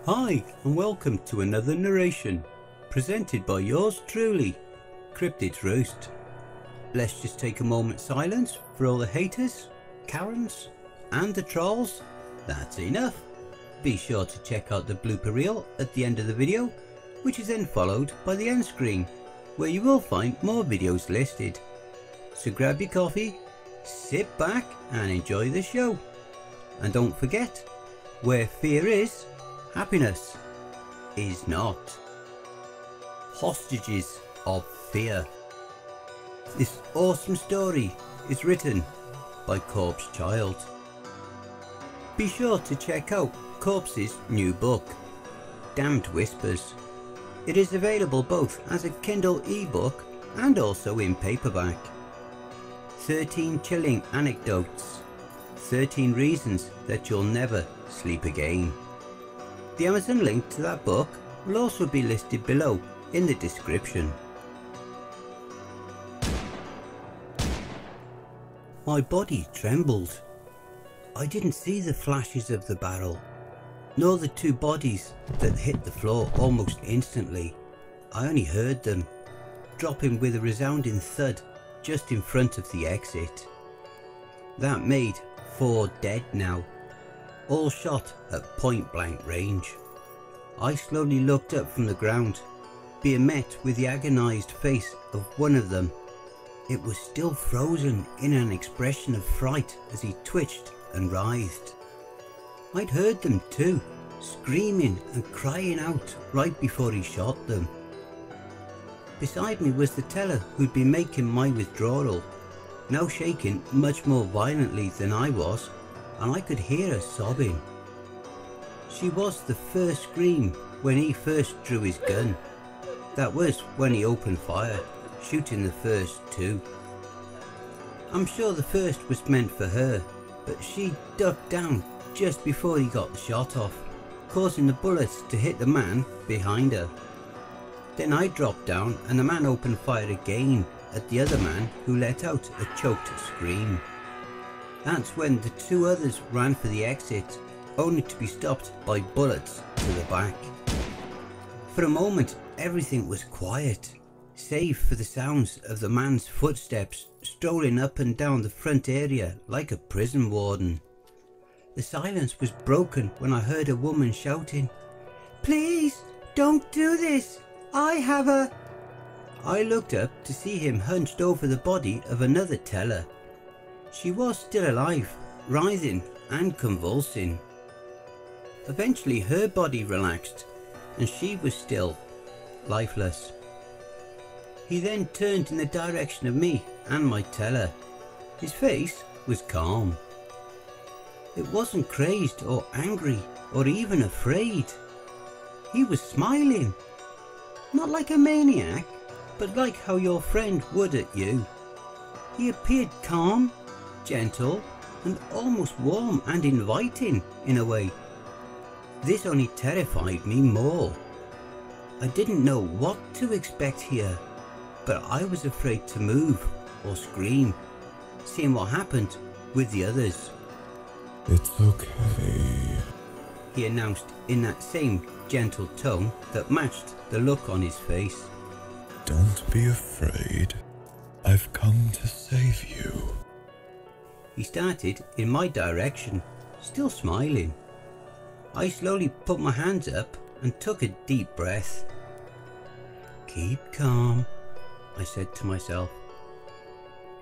Hi and welcome to another narration, presented by yours truly, Cryptids Roost. Let's just take a moment's silence for all the haters, Karens and the trolls. That's enough. Be sure to check out the blooper reel at the end of the video, which is then followed by the end screen, where you will find more videos listed. So grab your coffee, sit back and enjoy the show. And don't forget, where fear is, happiness is not. Hostages of Fear. This awesome story is written by Corpse Child. Be sure to check out Corpse's new book, Damned Whispers. It is available both as a Kindle ebook and also in paperback. 13 chilling anecdotes, 13 reasons that you'll never sleep again. The Amazon link to that book will also be listed below in the description. My body trembled. I didn't see the flashes of the barrel, nor the two bodies that hit the floor almost instantly. I only heard them, dropping with a resounding thud just in front of the exit. That made 4 dead now, all shot at point blank range. I slowly looked up from the ground, being met with the agonised face of one of them. It was still frozen in an expression of fright as he twitched and writhed. I'd heard them too, screaming and crying out right before he shot them. Beside me was the teller who'd been making my withdrawal, now shaking much more violently than I was, and I could hear her sobbing. She was the first scream when he first drew his gun. That was when he opened fire, shooting the first 2. I'm sure the first was meant for her, but she ducked down just before he got the shot off, causing the bullets to hit the man behind her. Then I dropped down and the man opened fire again at the other man, who let out a choked scream. That's when the 2 others ran for the exit, only to be stopped by bullets to the back. For a moment everything was quiet, save for the sounds of the man's footsteps strolling up and down the front area like a prison warden. The silence was broken when I heard a woman shouting, "Please, don't do this! I have a..." I looked up to see him hunched over the body of another teller. She was still alive, writhing and convulsing. Eventually her body relaxed and she was still lifeless. He then turned in the direction of me and my teller. His face was calm. It wasn't crazed or angry or even afraid. He was smiling. Not like a maniac, but like how your friend would at you. He appeared calm, gentle, and almost warm and inviting in a way. This only terrified me more. I didn't know what to expect here, but I was afraid to move or scream, seeing what happened with the others. "It's okay," he announced in that same gentle tone that matched the look on his face. "Don't be afraid. I've come to save you." He started in my direction, still smiling. I slowly put my hands up and took a deep breath. "Keep calm," I said to myself.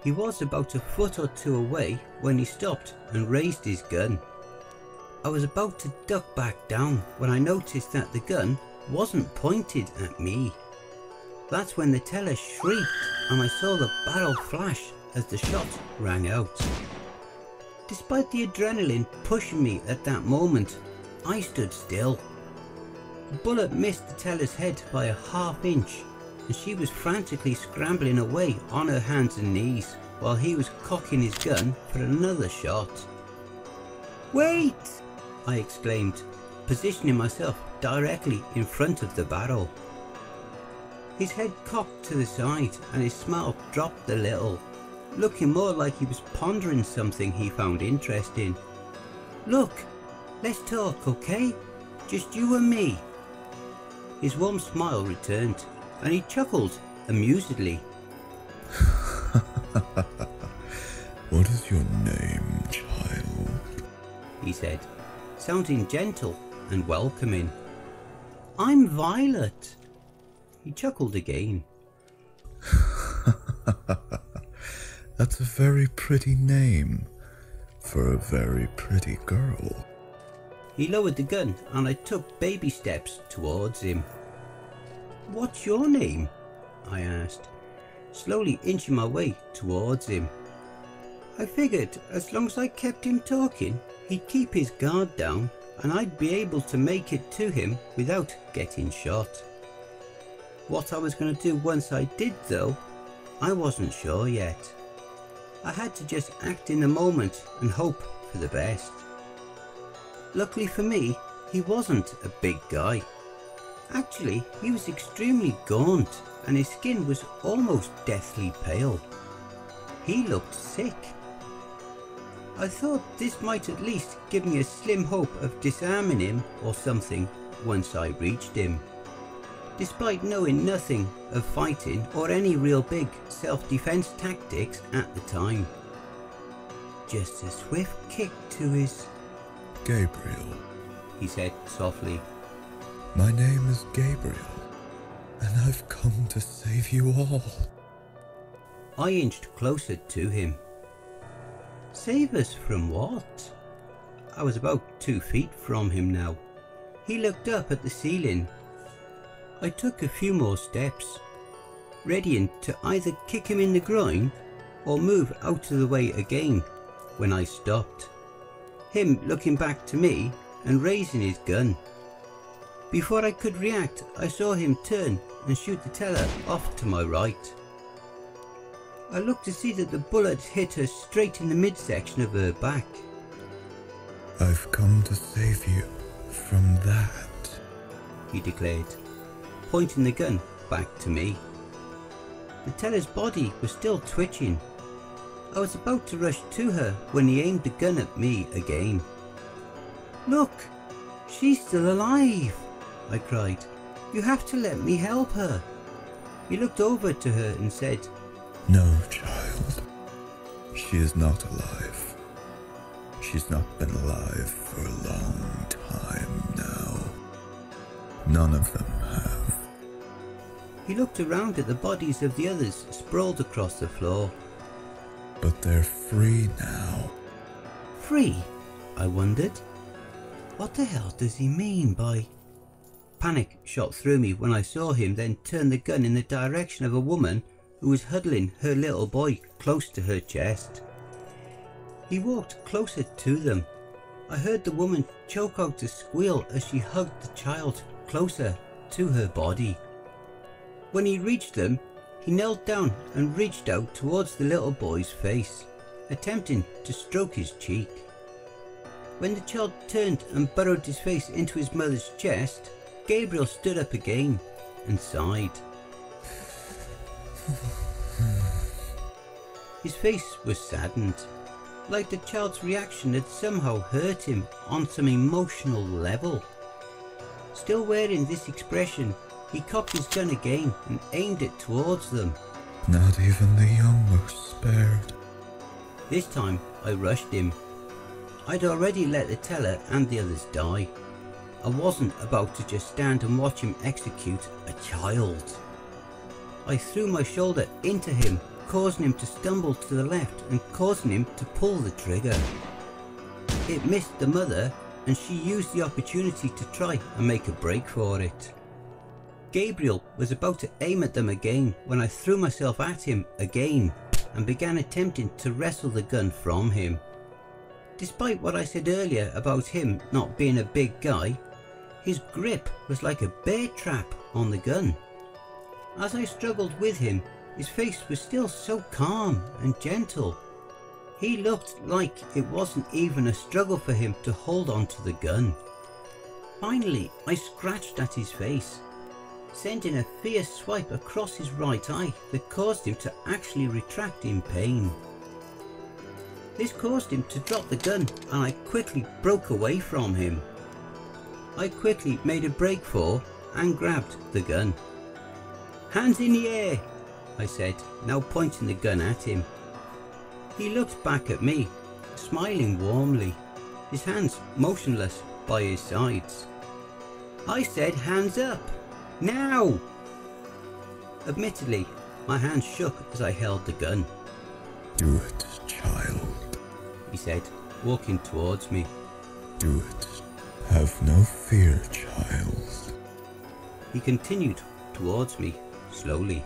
He was about a foot or 2 away when he stopped and raised his gun. I was about to duck back down when I noticed that the gun wasn't pointed at me. That's when the teller shrieked and I saw the barrel flash as the shot rang out. Despite the adrenaline pushing me at that moment, I stood still. The bullet missed the teller's head by a ½ inch and she was frantically scrambling away on her hands and knees while he was cocking his gun for another shot. "Wait!" I exclaimed, positioning myself directly in front of the barrel. His head cocked to the side and his smile dropped a little, looking more like he was pondering something he found interesting. "Look, let's talk, okay? Just you and me." His warm smile returned, and he chuckled amusedly. "What is your name, child?" he said, sounding gentle and welcoming. "I'm Violet." He chuckled again. "That's a very pretty name for a very pretty girl." He lowered the gun and I took baby steps towards him. "What's your name?" I asked, slowly inching my way towards him. I figured as long as I kept him talking, he'd keep his guard down and I'd be able to make it to him without getting shot. What I was going to do once I did though, I wasn't sure yet. I had to just act in the moment and hope for the best. Luckily for me, he wasn't a big guy. Actually, he was extremely gaunt and his skin was almost deathly pale. He looked sick. I thought this might at least give me a slim hope of disarming him or something once I reached him, despite knowing nothing of fighting or any real big self-defense tactics at the time. Just a swift kick to his... "Gabriel," he said softly. "My name is Gabriel, and I've come to save you all." I inched closer to him. Save us from what? I was about 2 feet from him now. He looked up at the ceiling. I took a few more steps, readying to either kick him in the groin or move out of the way again when I stopped, him looking back to me and raising his gun. Before I could react, I saw him turn and shoot the teller off to my right. I looked to see that the bullet hit her straight in the midsection of her back. "I've come to save you from that," he declared, pointing the gun back to me. The teller's body was still twitching. I was about to rush to her when he aimed the gun at me again. "Look, she's still alive," I cried. "You have to let me help her." He looked over to her and said, "No, child. She is not alive. She's not been alive for a long time now. None of them have." He looked around at the bodies of the others sprawled across the floor. "But they're free now." Free? I wondered. What the hell does he mean by... Panic shot through me when I saw him then turn the gun in the direction of a woman who was huddling her little boy close to her chest. He walked closer to them. I heard the woman choke out a squeal as she hugged the child closer to her body. When he reached them, he knelt down and reached out towards the little boy's face, attempting to stroke his cheek. When the child turned and burrowed his face into his mother's chest, Gabriel stood up again and sighed. His face was saddened, like the child's reaction had somehow hurt him on some emotional level. Still wearing this expression, he cocked his gun again and aimed it towards them. "Not even the young were spared." This time I rushed him. I'd already let the teller and the others die. I wasn't about to just stand and watch him execute a child. I threw my shoulder into him, causing him to stumble to the left and causing him to pull the trigger. It missed the mother and she used the opportunity to try and make a break for it. Gabriel was about to aim at them again when I threw myself at him again and began attempting to wrestle the gun from him. Despite what I said earlier about him not being a big guy, his grip was like a bear trap on the gun. As I struggled with him, his face was still so calm and gentle. He looked like it wasn't even a struggle for him to hold on to the gun. Finally, I scratched at his face, sending a fierce swipe across his right eye that caused him to actually retract in pain. This caused him to drop the gun and I quickly broke away from him. I quickly made a break for and grabbed the gun. "Hands in the air," I said, now pointing the gun at him. He looked back at me, smiling warmly, his hands motionless by his sides. I said, "Hands up, now!" Admittedly, my hands shook as I held the gun. "Do it, child," he said, walking towards me. "Do it. Have no fear, child." He continued towards me, slowly.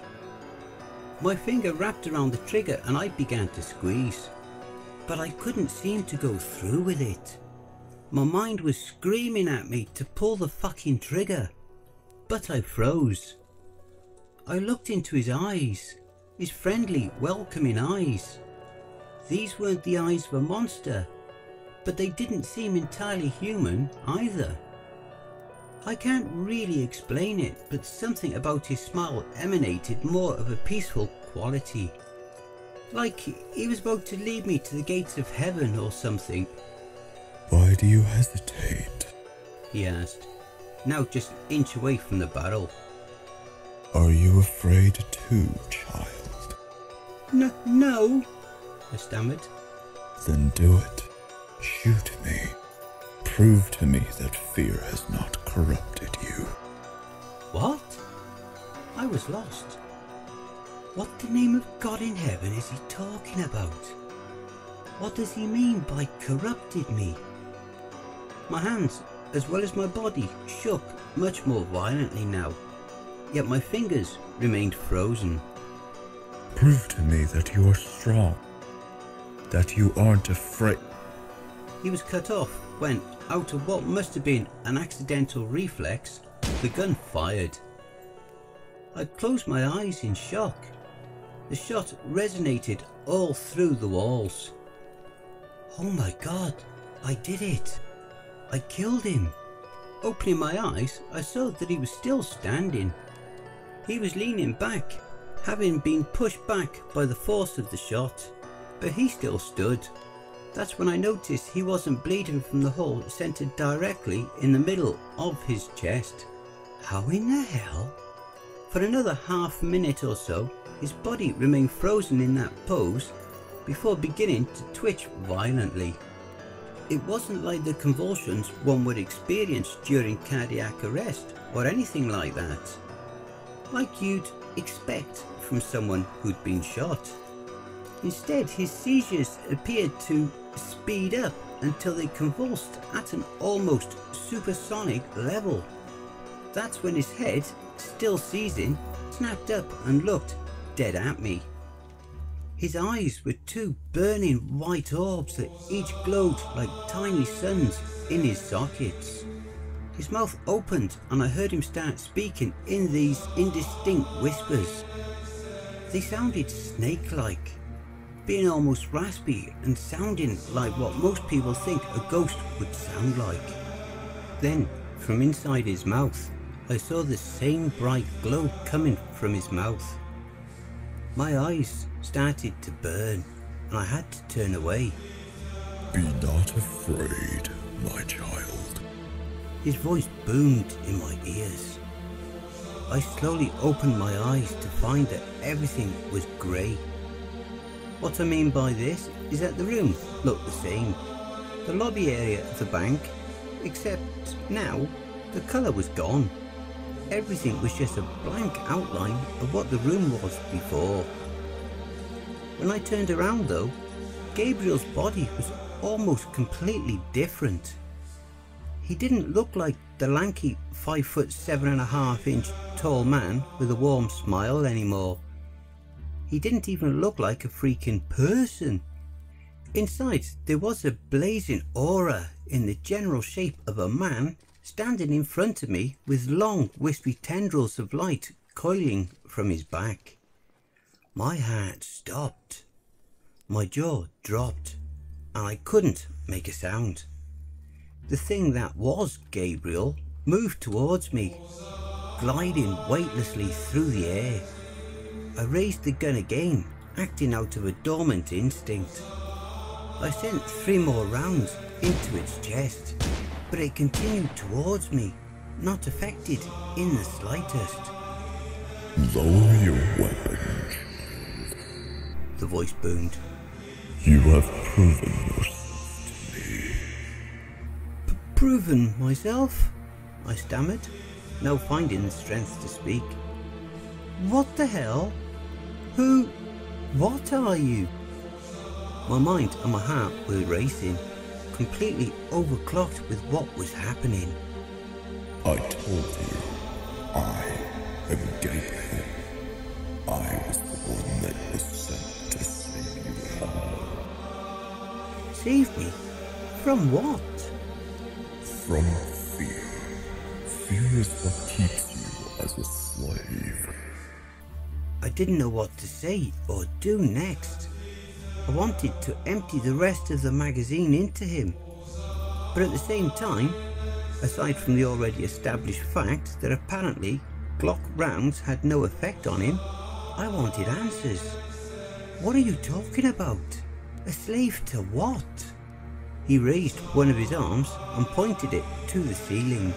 My finger wrapped around the trigger and I began to squeeze, but I couldn't seem to go through with it. My mind was screaming at me to pull the fucking trigger, but I froze. I looked into his eyes, his friendly, welcoming eyes. These weren't the eyes of a monster, but they didn't seem entirely human either. I can't really explain it, but something about his smile emanated more of a peaceful quality. Like he was about to lead me to the gates of heaven or something. "Why do you hesitate?" he asked, now just an inch away from the barrel. "Are you afraid too, child?" No, I stammered. "Then do it. Shoot me. Prove to me that fear has not corrupted you." What? I was lost. What the name of God in heaven is he talking about? What does he mean by corrupted me? My hands, as well as my body, shook much more violently now, yet my fingers remained frozen. "Prove to me that you are strong, that you aren't afraid." He was cut off when, out of what must have been an accidental reflex, the gun fired. I closed my eyes in shock. The shot resonated all through the walls. Oh my God, I did it. I killed him. Opening my eyes, I saw that he was still standing. He was leaning back, having been pushed back by the force of the shot, but he still stood. That's when I noticed he wasn't bleeding from the hole centered directly in the middle of his chest. How in the hell? For another half minute or so, his body remained frozen in that pose before beginning to twitch violently. It wasn't like the convulsions one would experience during cardiac arrest or anything like that, like you'd expect from someone who'd been shot. Instead, his seizures appeared to speed up until they convulsed at an almost supersonic level. That's when his head, still seizing, snapped up and looked dead at me. His eyes were two burning white orbs that each glowed like tiny suns in his sockets. His mouth opened and I heard him start speaking in these indistinct whispers. They sounded snake-like, being almost raspy and sounding like what most people think a ghost would sound like. Then, from inside his mouth, I saw the same bright glow coming from his mouth. My eyes started to burn and I had to turn away. "Be not afraid, my child." His voice boomed in my ears. I slowly opened my eyes to find that everything was grey. What I mean by this is that the room looked the same. The lobby area of the bank, except now the colour was gone. Everything was just a blank outline of what the room was before. When I turned around though, Gabriel's body was almost completely different. He didn't look like the lanky 5'7.5" tall man with a warm smile anymore. He didn't even look like a freaking person. Inside there was a blazing aura in the general shape of a man standing in front of me with long wispy tendrils of light coiling from his back. My heart stopped. My jaw dropped and I couldn't make a sound. The thing that was Gabriel moved towards me, gliding weightlessly through the air. I raised the gun again, acting out of a dormant instinct. I sent 3 more rounds into its chest. but it continued towards me, not affected in the slightest. Lower your weapon, the voice boomed. You have proven yourself to me. Proven myself? I stammered, now finding the strength to speak. What the hell? Who? What are you? My mind and my heart were racing, completely overclocked with what was happening. I told you, I am Gabriel. I was the one that was sent to save you all. Save me? From what? From fear. Fear is what keeps you as a slave. I didn't know what to say or do next. I wanted to empty the rest of the magazine into him, but at the same time, aside from the already established fact that apparently Glock rounds had no effect on him, I wanted answers. What are you talking about? A slave to what? He raised one of his arms and pointed it to the ceiling.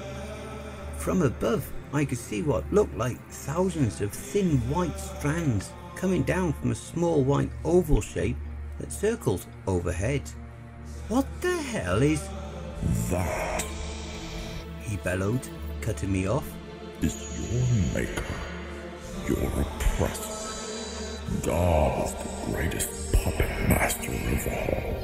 From above, I could see what looked like thousands of thin white strands coming down from a small white oval shape that circled overhead. What the hell is that? He bellowed, cutting me off. Is your maker, your oppressor. God is the greatest puppet master of all.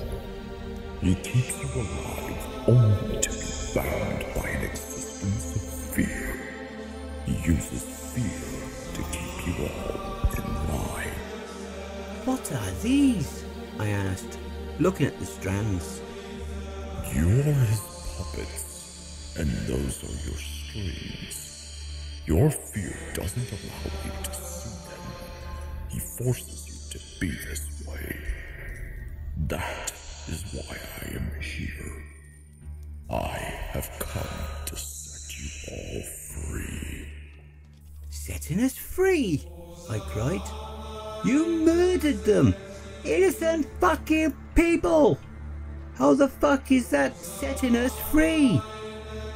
He keeps you alive only to be bound by an existence of fear. He uses fear to keep you all in line. What are these? I asked, looking at the strands. You're his puppets, and those are your strings. Your fear doesn't allow you to see them. He forces you to be this way. That is why I am here. I have come to set you all free. Setting us free? I cried. You murdered them! Innocent fucking people! How the fuck is that setting us free?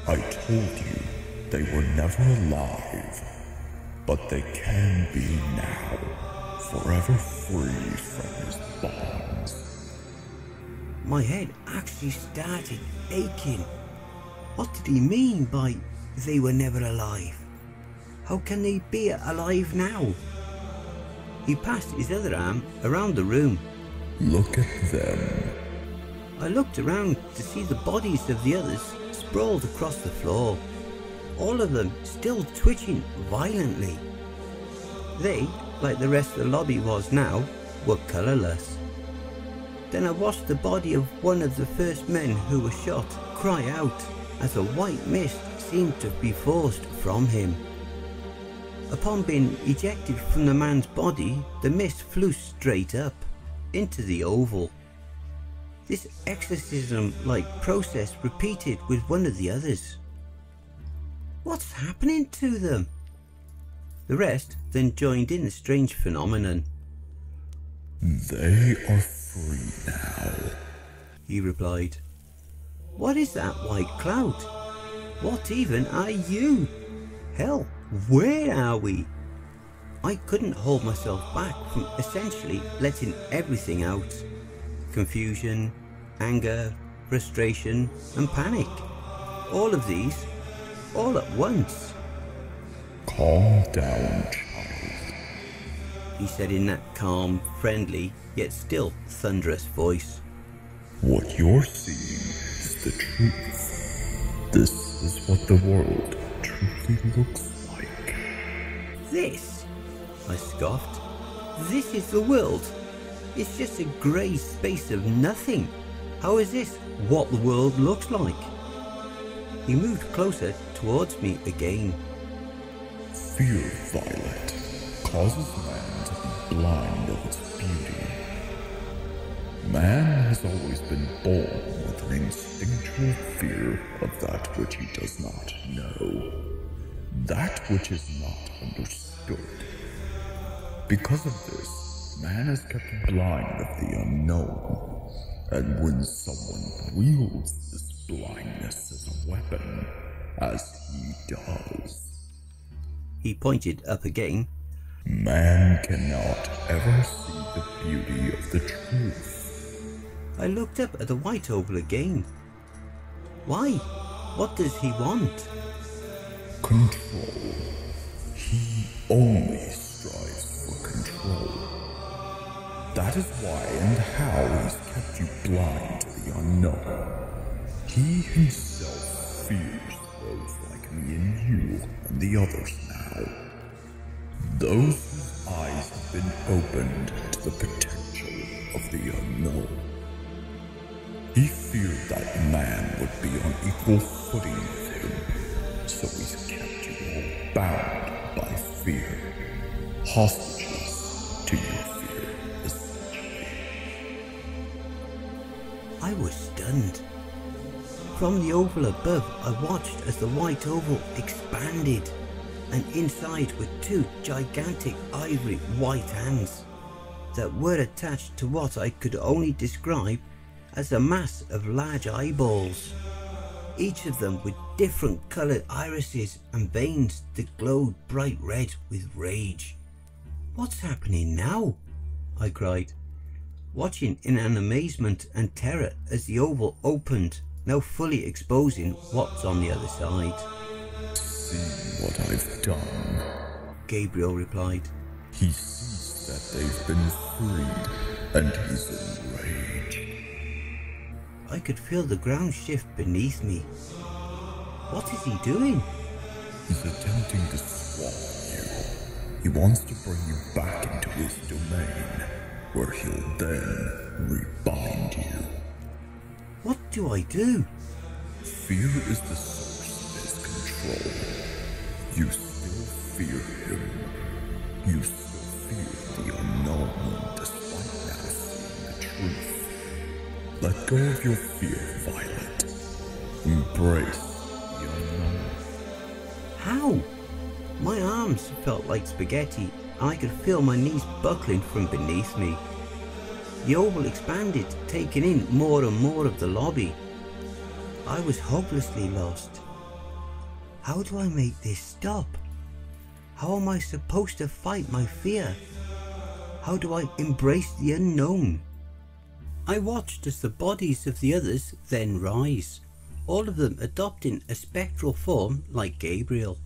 I told you they were never alive, but they can be now, forever free from his bonds. My head actually started aching. What did he mean by they were never alive? How can they be alive now? He passed his other arm around the room. Look at them. I looked around to see the bodies of the others sprawled across the floor, all of them still twitching violently. They, like the rest of the lobby was now, were colourless. Then I watched the body of one of the first men who was shot cry out as a white mist seemed to be forced from him. Upon being ejected from the man's body, the mist flew straight up into the oval. This exorcism-like process repeated with one of the others. What's happening to them? The rest then joined in the strange phenomenon. They are free now, he replied. What is that white cloud? What even are you? Hell, where are we? I couldn't hold myself back from essentially letting everything out. Confusion, anger, frustration and panic. All of these, all at once. Calm down, child, he said in that calm, friendly, yet still thunderous voice. What you're seeing is the truth. This is what the world truly looks like. This? I scoffed. This is the world. It's just a grey space of nothing. How is this what the world looks like? He moved closer towards me again. Fear, Violet, causes man to be blind of its beauty. Man has always been born with an instinctual fear of that which he does not know, that which is not understood. Because of this, man is kept blind of the unknown, and when someone wields this blindness as a weapon, as he does. He pointed up again. Man cannot ever see the beauty of the truth. I looked up at the white oval again. Why? What does he want? Control. He only strives for control. That is why and how he's kept you blind to the unknown. He himself fears those like me and you and the others now. Those whose eyes have been opened to the potential of the unknown. He feared that man would be on equal footing with him, so he's kept you all bound by fear, hostages to your fear, essentially. I was stunned. From the oval above, I watched as the white oval expanded, and inside were two gigantic ivory white hands that were attached to what I could only describe as a mass of large eyeballs, each of them with different coloured irises and veins that glowed bright red with rage. "What's happening now?" I cried, watching in an amazement and terror as the oval opened, now fully exposing what's on the other side. "See what I've done," Gabriel replied. He sees that they've been freed, and he's enraged. I could feel the ground shift beneath me. What is he doing? He's attempting to swallow you. He wants to bring you back into his domain, where he'll then rebind you. What do I do? Fear is the source of his control. You still fear him. You still fear the unknown, despite now seeing the truth. Let go of your fear, Violet. Embrace the unknown. How? My arms felt like spaghetti, and I could feel my knees buckling from beneath me. The oval expanded, taking in more and more of the lobby. I was hopelessly lost. How do I make this stop? How am I supposed to fight my fear? How do I embrace the unknown? I watched as the bodies of the others then rise, all of them adopting a spectral form like Gabriel.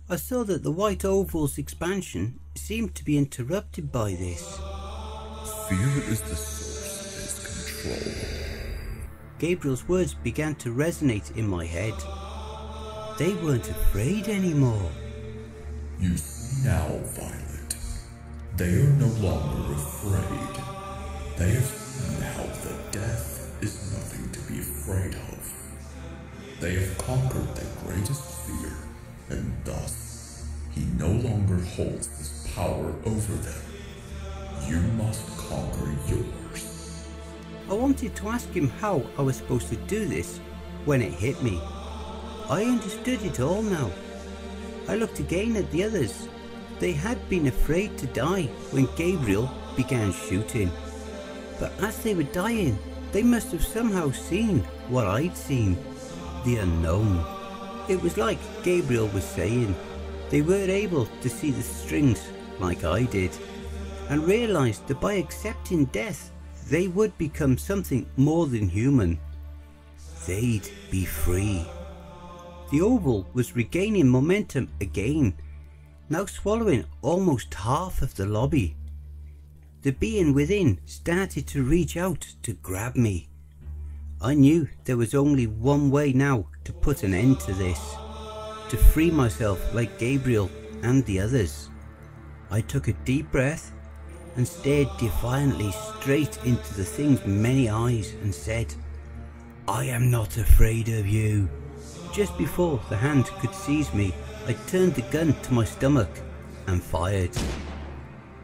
I saw that the white oval's expansion seemed to be interrupted by this. Fear is the source of his control. Gabriel's words began to resonate in my head. They weren't afraid anymore. You see now, Violet. They are no longer afraid. They have seen how that death is nothing to be afraid of. They have conquered their greatest fear, and thus, he no longer holds this power over them. You must conquer yours. I wanted to ask him how I was supposed to do this when it hit me. I understood it all now. I looked again at the others. They had been afraid to die when Gabriel began shooting. But as they were dying, they must have somehow seen what I'd seen. The unknown. It was like Gabriel was saying. They were able to see the strings like I did, and realised that by accepting death, they would become something more than human. They'd be free. The oval was regaining momentum again, now swallowing almost half of the lobby. The being within started to reach out to grab me. I knew there was only one way now to put an end to this, to free myself like Gabriel and the others. I took a deep breath and stared defiantly straight into the thing's many eyes and said, "I am not afraid of you." Just before the hand could seize me, I turned the gun to my stomach and fired.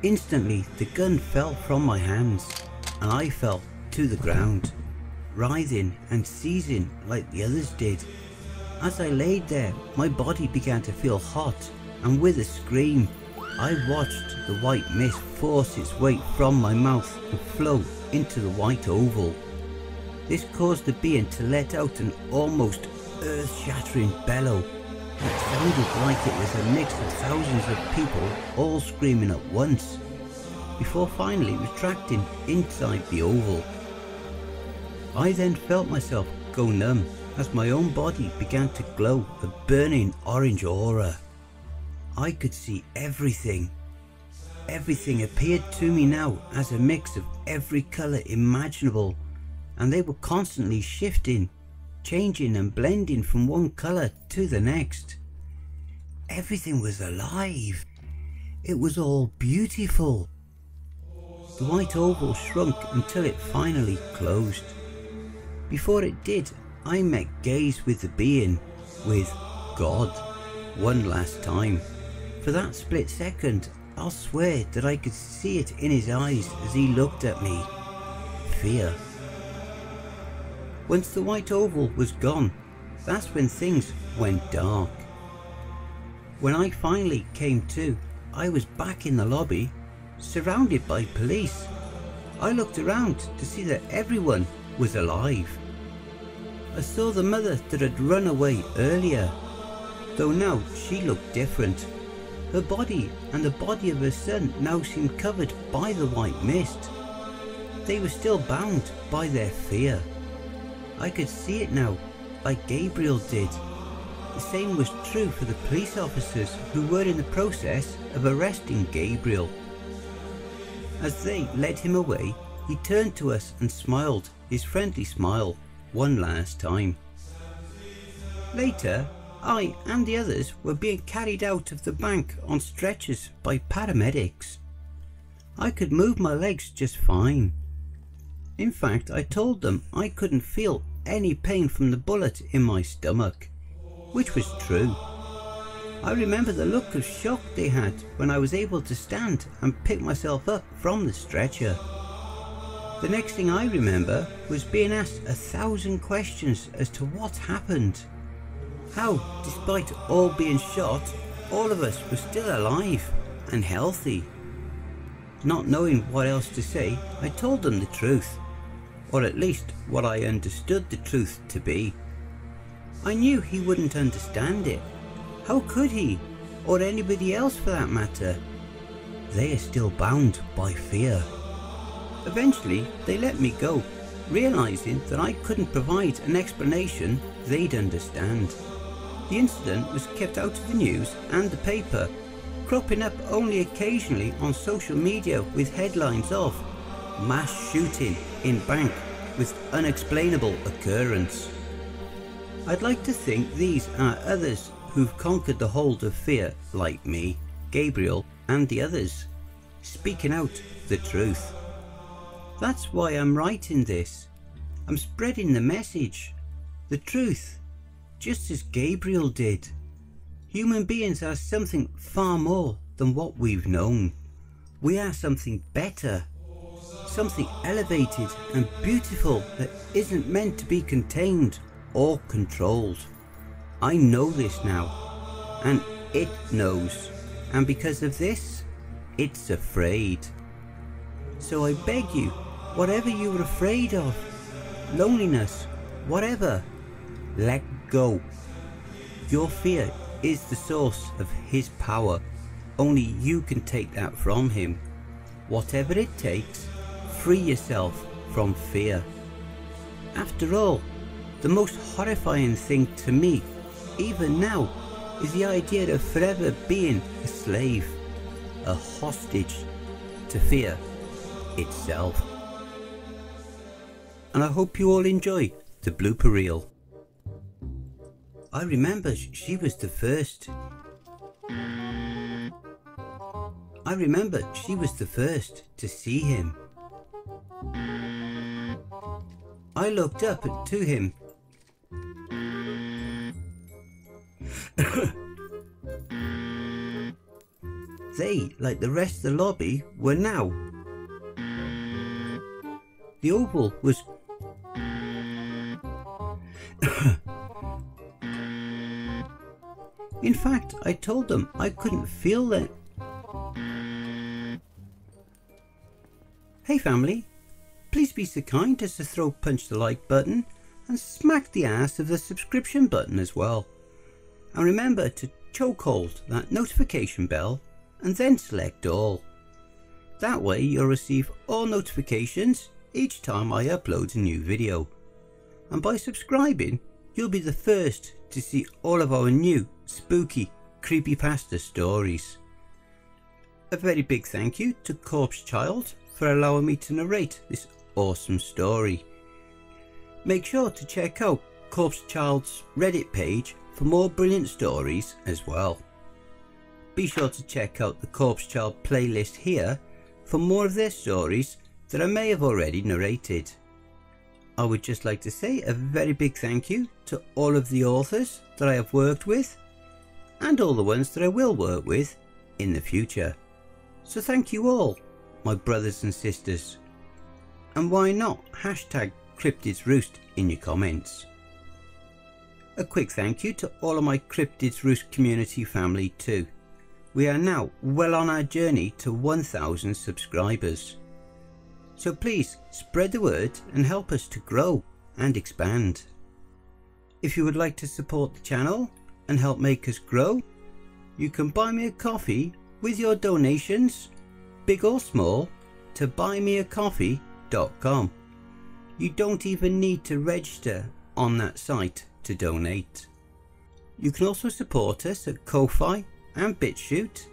Instantly, the gun fell from my hands, and I fell to the ground, writhing and seizing like the others did. As I laid there, my body began to feel hot, and with a scream, I watched the white mist force its way from my mouth and flow into the white oval. This caused the being to let out an almost earth-shattering bellow. It sounded like it was a mix of thousands of people all screaming at once, before finally retracting inside the oval. I then felt myself go numb as my own body began to glow a burning orange aura. I could see everything. Everything appeared to me now as a mix of every colour imaginable, and they were constantly shifting, changing and blending from one colour to the next. Everything was alive. It was all beautiful. The white oval shrunk until it finally closed. Before it did, I met gaze with the being, with God, one last time. For that split second, I'll swear that I could see it in his eyes as he looked at me. Fear. Once the white oval was gone, that's when things went dark. When I finally came to, I was back in the lobby, surrounded by police. I looked around to see that everyone was alive. I saw the mother that had run away earlier, though now she looked different. Her body and the body of her son now seemed covered by the white mist. They were still bound by their fear. I could see it now, like Gabriel did. The same was true for the police officers who were in the process of arresting Gabriel. As they led him away, he turned to us and smiled his friendly smile one last time. Later, I and the others were being carried out of the bank on stretchers by paramedics. I could move my legs just fine. In fact, I told them I couldn't feel any pain from the bullet in my stomach, which was true. I remember the look of shock they had when I was able to stand and pick myself up from the stretcher. The next thing I remember was being asked 1,000 questions as to what happened. How, despite all being shot, all of us were still alive and healthy. Not knowing what else to say, I told them the truth, or at least what I understood the truth to be. I knew he wouldn't understand it. How could he, or anybody else for that matter? They are still bound by fear. Eventually, they let me go, realising that I couldn't provide an explanation they'd understand. The incident was kept out of the news and the paper, cropping up only occasionally on social media with headlines of "Mass shooting in bank with unexplainable occurrence." I'd like to think these are others who've conquered the hold of fear like me, Gabriel and the others, speaking out the truth. That's why I'm writing this. I'm spreading the message, the truth, just as Gabriel did. Human beings are something far more than what we've known. We are something better, something elevated and beautiful that isn't meant to be contained or controlled. I know this now, and it knows, and because of this, it's afraid. So I beg you, whatever you're afraid of, loneliness, whatever, let go. Your fear is the source of his power. Only you can take that from him. Whatever it takes, free yourself from fear. After all, the most horrifying thing to me, even now, is the idea of forever being a slave, a hostage to fear itself. And I hope you all enjoy the blooper reel. I remember she was the first. I remember she was the first to see him. I looked up to him. They, like the rest of the lobby, were now. The oval was in fact, I told them I couldn't feel that. Hey family, please be so kind as to throw punch the like button and smack the ass of the subscription button as well. And remember to chokehold that notification bell and then select all. That way you'll receive all notifications each time I upload a new video. And by subscribing, you'll be the first to see all of our new spooky creepypasta stories. A very big thank you to Corpse Child for allowing me to narrate this awesome story. Make sure to check out Corpse Child's Reddit page for more brilliant stories as well. Be sure to check out the Corpse Child playlist here for more of their stories that I may have already narrated. I would just like to say a very big thank you to all of the authors that I have worked with and all the ones that I will work with in the future. So thank you all, my brothers and sisters. And why not hashtag cryptidsroost in your comments. A quick thank you to all of my Cryptids Roost community family too. We are now well on our journey to 1,000 subscribers. So please spread the word and help us to grow and expand. If you would like to support the channel and help make us grow, you can buy me a coffee with your donations, big or small, to buymeacoffee.com. You don't even need to register on that site to donate. You can also support us at Ko-Fi and BitChute.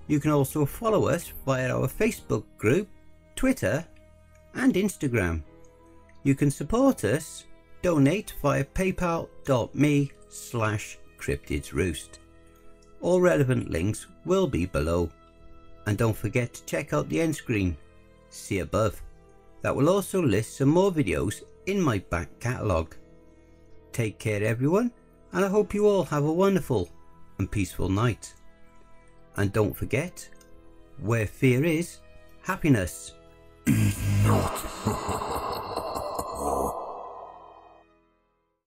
You can also follow us via our Facebook group, Twitter and Instagram. You can support us, donate via paypal.me/cryptidsroost. All relevant links will be below. And don't forget to check out the end screen, see above. That will also list some more videos in my back catalogue. Take care everyone, and I hope you all have a wonderful and peaceful night. And don't forget, where fear is, happiness. Not.